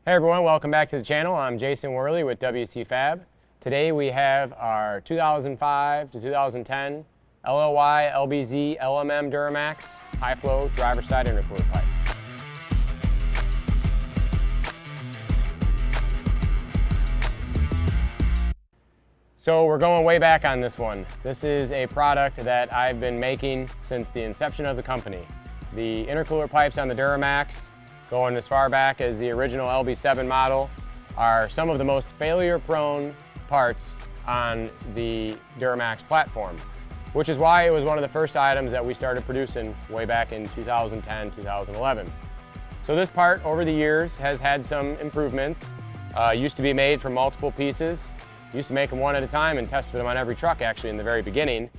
Hey everyone, welcome back to the channel. I'm Jason Wehrli with WCFab. Today we have our 2005 to 2010 LLY, LBZ, LMM Duramax high flow driver side intercooler pipe. So we're going way back on this one. This is a product that I've been making since the inception of the company. The intercooler pipes on the Duramax, going as far back as the original LB7 model, are some of the most failure-prone parts on the Duramax platform, which is why it was one of the first items that we started producing way back in 2010, 2011. So this part, over the years, has had some improvements. Used to be made from multiple pieces. Used to make them one at a time and tested them on every truck actually in the very beginning.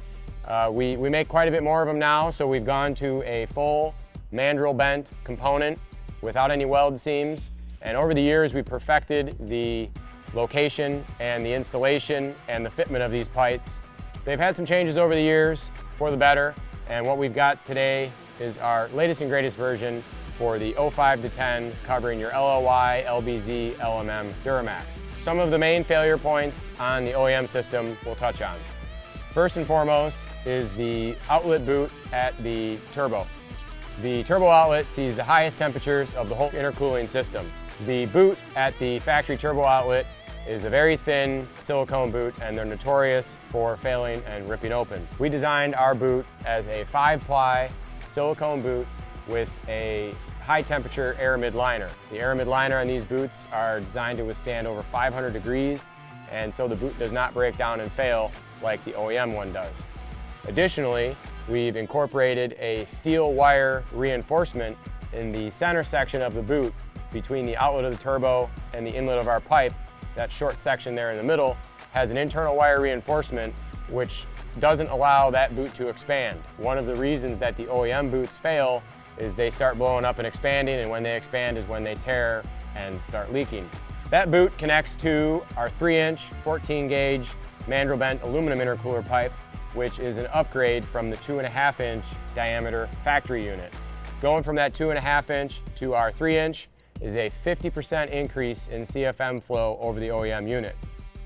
We make quite a bit more of them now, so we've gone to a full mandrel bent component without any weld seams, and over the years we perfected the location and the installation and the fitment of these pipes. They've had some changes over the years for the better, and what we've got today is our latest and greatest version for the 05 to 10, covering your LLY, LBZ, LMM Duramax. Some of the main failure points on the OEM system we'll touch on. First and foremost is the outlet boot at the turbo. The turbo outlet sees the highest temperatures of the whole intercooling system. The boot at the factory turbo outlet is a very thin silicone boot, and they're notorious for failing and ripping open. We designed our boot as a 5-ply silicone boot with a high temperature air mid liner. The air mid liner on these boots are designed to withstand over 500 degrees, and so the boot does not break down and fail like the OEM one does. Additionally, we've incorporated a steel wire reinforcement in the center section of the boot between the outlet of the turbo and the inlet of our pipe. That short section there in the middle has an internal wire reinforcement which doesn't allow that boot to expand. One of the reasons that the OEM boots fail is they start blowing up and expanding, and when they expand is when they tear and start leaking. That boot connects to our 3-inch 14-gauge mandrel bent aluminum intercooler pipe, which is an upgrade from the 2.5-inch diameter factory unit. Going from that 2.5-inch to our 3-inch is a 50% increase in CFM flow over the OEM unit.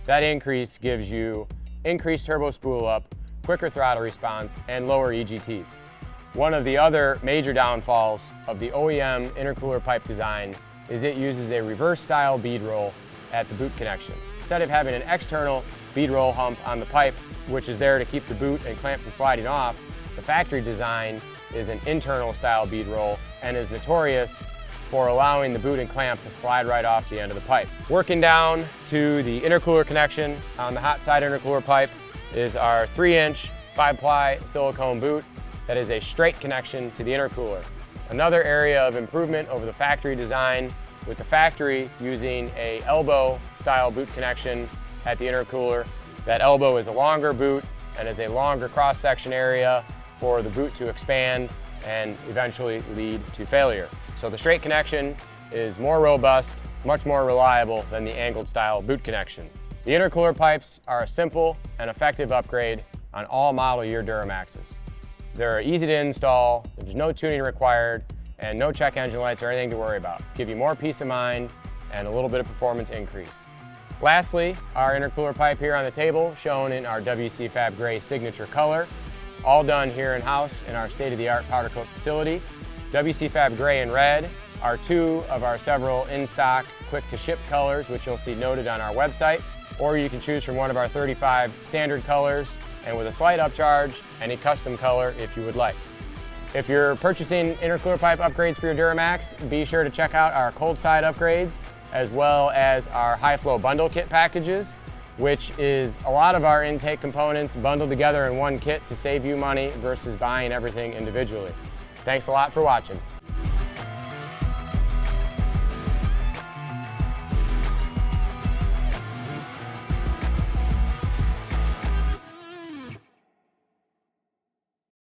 That increase gives you increased turbo spool up, quicker throttle response, and lower EGTs. One of the other major downfalls of the OEM intercooler pipe design is it uses a reverse style bead roll at the boot connection. Instead of having an external bead roll hump on the pipe, which is there to keep the boot and clamp from sliding off, the factory design is an internal style bead roll and is notorious for allowing the boot and clamp to slide right off the end of the pipe. Working down to the intercooler connection on the hot side intercooler pipe is our 3-inch 5-ply silicone boot that is a straight connection to the intercooler. Another area of improvement over the factory design, with the factory using a elbow style boot connection at the intercooler. That elbow is a longer boot and is a longer cross-section area for the boot to expand and eventually lead to failure. So the straight connection is more robust, much more reliable than the angled style boot connection. The intercooler pipes are a simple and effective upgrade on all model year Duramaxes. They're easy to install, there's no tuning required, and no check engine lights or anything to worry about. Give you more peace of mind and a little bit of performance increase. Lastly, our intercooler pipe here on the table, shown in our WCFab gray signature color, all done here in-house in our state-of-the-art powder coat facility. WCFab gray and red are two of our several in-stock quick-to-ship colors, which you'll see noted on our website, or you can choose from one of our 35 standard colors, and with a slight upcharge, any custom color if you would like. If you're purchasing intercooler pipe upgrades for your Duramax, be sure to check out our cold side upgrades as well as our high flow bundle kit packages, which is a lot of our intake components bundled together in one kit to save you money versus buying everything individually. Thanks a lot for watching.